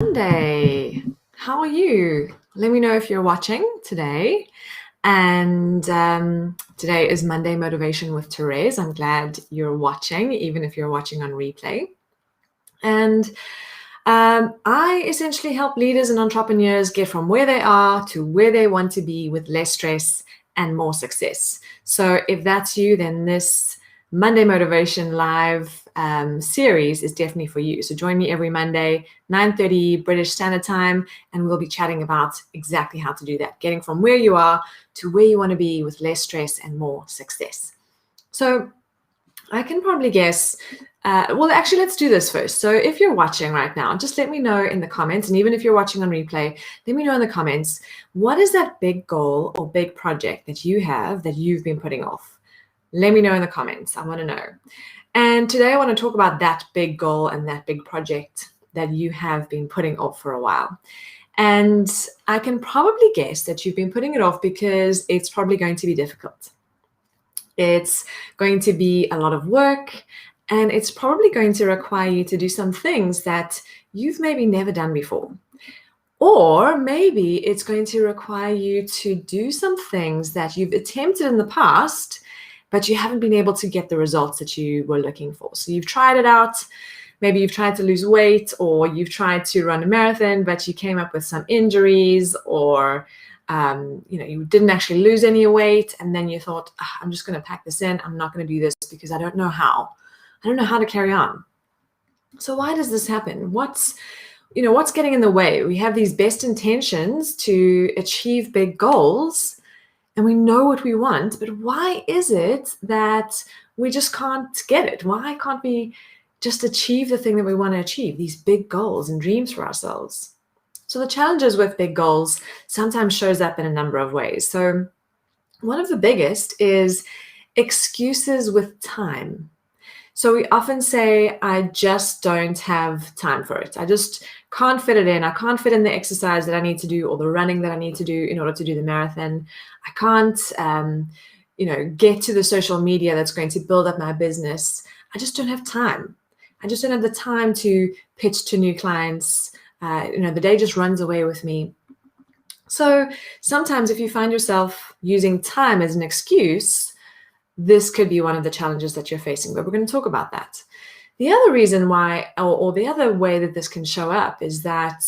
Monday. How are you? Let me know if you're watching today. And today is Monday Motivation with Therese. I'm glad you're watching, even if you're watching on replay. And I essentially help leaders and entrepreneurs get from where they are to where they want to be with less stress and more success. So if that's you, then this Monday Motivation Live series is definitely for you. So join me every Monday, 9:30 British Standard Time, and we'll be chatting about exactly how to do that, getting from where you are to where you want to be with less stress and more success. So I can probably guess. Well, actually, let's do this first. So if you're watching right now, just let me know in the comments. And even if you're watching on replay, let me know in the comments, what is that big goal or big project that you have that you've been putting off? Let me know in the comments. I want to know. And today I want to talk about that big goal and that big project that you have been putting off for a while. And I can probably guess that you've been putting it off because it's probably going to be difficult. It's going to be a lot of work, and it's probably going to require you to do some things that you've maybe never done before. Or maybe it's going to require you to do some things that you've attempted in the past, but you haven't been able to get the results that you were looking for. So you've tried it out. Maybe you've tried to lose weight, or you've tried to run a marathon, but you came up with some injuries, or you didn't actually lose any weight, and then you thought, I'm just going to pack this in. I'm not going to do this because I don't know how. I don't know how to carry on. So why does this happen? What's getting in the way? We have these best intentions to achieve big goals, and we know what we want, but why is it that we just can't get it? Why can't we just achieve the thing that we want to achieve, these big goals and dreams for ourselves? So the challenges with big goals sometimes shows up in a number of ways. So one of the biggest is excuses with time. So we often say, I just don't have time for it. I just can't fit it in. I can't fit in the exercise that I need to do or the running that I need to do in order to do the marathon. I can't, get to the social media that's going to build up my business. I just don't have time. I just don't have the time to pitch to new clients. The day just runs away with me. So sometimes if you find yourself using time as an excuse, this could be one of the challenges that you're facing, but we're going to talk about that. The other reason why, or the other way that this can show up is that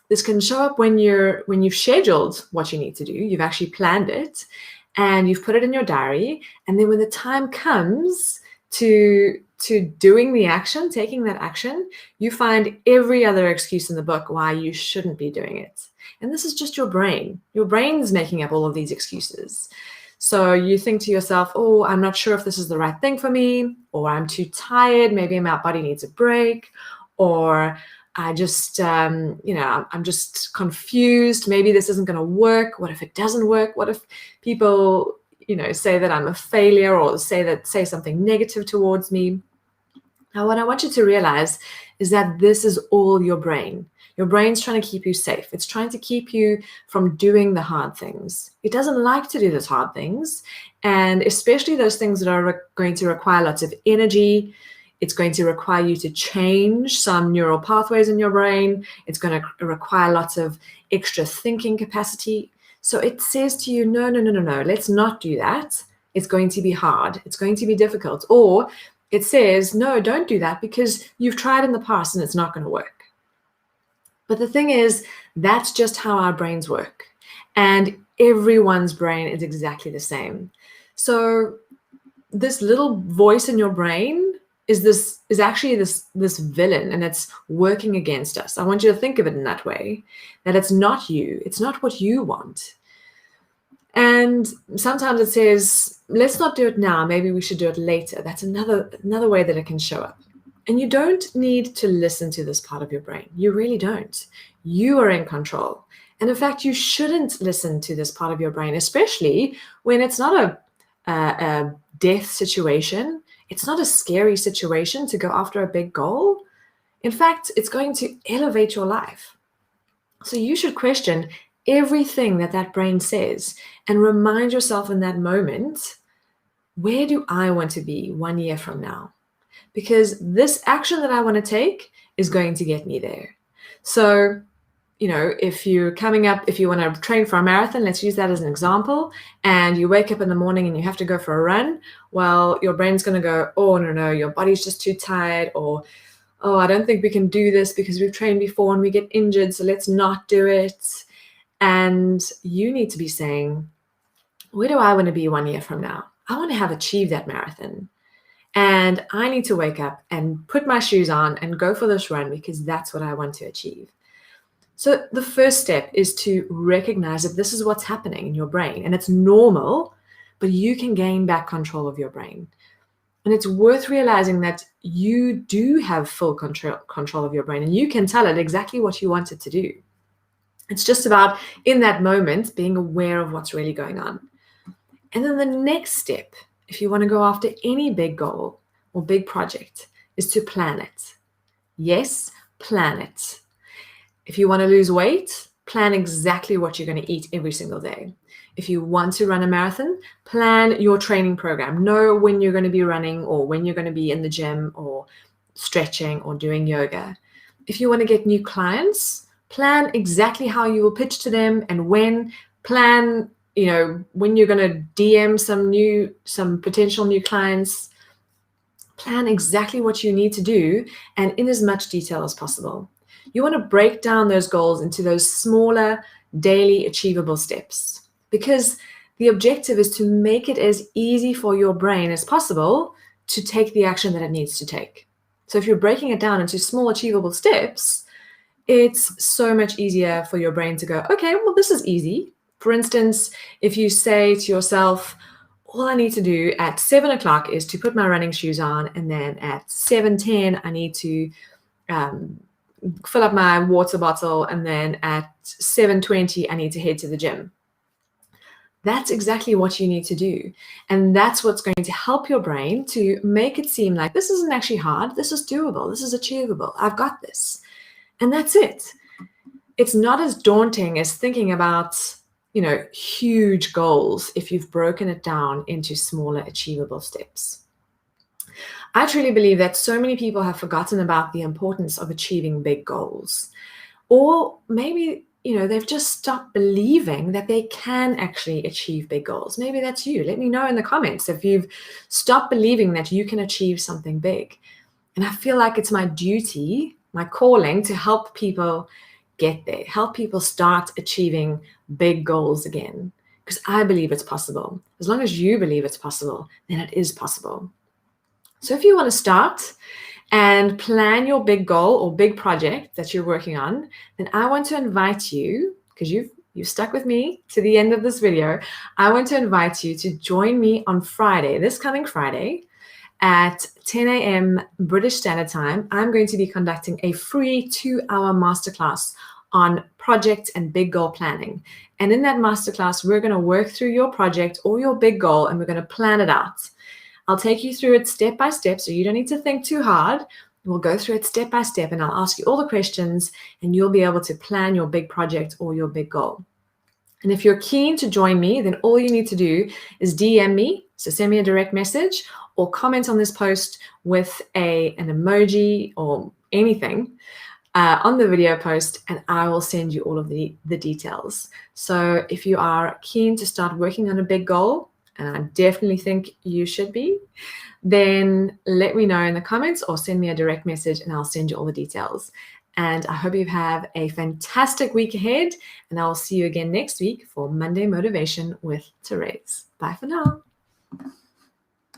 this can show up when you've scheduled what you need to do, you've actually planned it, and you've put it in your diary, and then when the time comes to doing the action, taking that action, you find every other excuse in the book why you shouldn't be doing it. And this is just your brain. Your brain's making up all of these excuses. So you think to yourself, oh, I'm not sure if this is the right thing for me, or I'm too tired, maybe my body needs a break, or I just, I'm just confused. Maybe this isn't going to work. What if it doesn't work? What if people, say that I'm a failure, or say something negative towards me? Now, what I want you to realize is that this is all your brain. Your brain's trying to keep you safe. It's trying to keep you from doing the hard things. It doesn't like to do those hard things, and especially those things that are going to require lots of energy. It's going to require you to change some neural pathways in your brain. It's going to require lots of extra thinking capacity. So it says to you, no, let's not do that. It's going to be hard. It's going to be difficult. Or it says, no, don't do that because you've tried in the past and it's not going to work. But the thing is, that's just how our brains work. And everyone's brain is exactly the same. So this little voice in your brain is actually this villain, and it's working against us. I want you to think of it in that way, that it's not you. It's not what you want. And sometimes it says, let's not do it now. Maybe we should do it later. That's another way that it can show up. And you don't need to listen to this part of your brain. You really don't. You are in control. And in fact, you shouldn't listen to this part of your brain, especially when it's not a death situation. It's not a scary situation to go after a big goal. In fact, it's going to elevate your life. So you should question everything that brain says and remind yourself in that moment, where do I want to be 1 year from now? Because this action that I want to take is going to get me there. So, if you want to train for a marathon, let's use that as an example, and you wake up in the morning and you have to go for a run, well, your brain's going to go, oh, no, your body's just too tired, or, oh, I don't think we can do this because we've trained before and we get injured, so let's not do it. And you need to be saying, where do I want to be 1 year from now? I want to have achieved that marathon. And I need to wake up and put my shoes on and go for this run because that's what I want to achieve. So the first step is to recognize that this is what's happening in your brain and it's normal, but you can gain back control of your brain. And it's worth realizing that you do have full control of your brain and you can tell it exactly what you want it to do. It's just about, in that moment, being aware of what's really going on. And then the next step, if you want to go after any big goal or big project, is to plan it. Yes, plan it. If you want to lose weight, plan exactly what you're going to eat every single day. If you want to run a marathon, plan your training program. Know when you're going to be running or when you're going to be in the gym or stretching or doing yoga. If you want to get new clients, plan exactly how you will pitch to them and when. Plan, when you're going to DM some potential new clients. Plan exactly what you need to do and in as much detail as possible. You want to break down those goals into those smaller, daily achievable steps because the objective is to make it as easy for your brain as possible to take the action that it needs to take. So if you're breaking it down into small, achievable steps, it's so much easier for your brain to go, okay, well, this is easy. For instance, if you say to yourself, all I need to do at 7 o'clock is to put my running shoes on, and then at 7:10, I need to fill up my water bottle, and then at 7:20, I need to head to the gym. That's exactly what you need to do. And that's what's going to help your brain to make it seem like this isn't actually hard. This is doable. This is achievable. I've got this. And that's it. It's not as daunting as thinking about, huge goals if you've broken it down into smaller, achievable steps. I truly believe that so many people have forgotten about the importance of achieving big goals. Or maybe, they've just stopped believing that they can actually achieve big goals. Maybe that's you. Let me know in the comments if you've stopped believing that you can achieve something big. And I feel like it's my duty, my calling to help people get there, help people start achieving big goals again, because I believe it's possible. As long as you believe it's possible, then it is possible. So if you want to start and plan your big goal or big project that you're working on, then I want to invite you, because you've stuck with me to the end of this video, I want to invite you to join me on Friday, this coming Friday, at 10 a.m. British Standard Time. I'm going to be conducting a free 2-hour masterclass on project and big goal planning. And in that masterclass, we're going to work through your project or your big goal, and we're going to plan it out. I'll take you through it step by step, so you don't need to think too hard. We'll go through it step by step, and I'll ask you all the questions, and you'll be able to plan your big project or your big goal. And if you're keen to join me, then all you need to do is DM me, so send me a direct message, or comment on this post with an emoji or anything on the video post, and I will send you all of the details. So if you are keen to start working on a big goal, and I definitely think you should be, then let me know in the comments or send me a direct message and I'll send you all the details. And I hope you have a fantastic week ahead, and I'll see you again next week for Monday Motivation with Therese. Bye for now.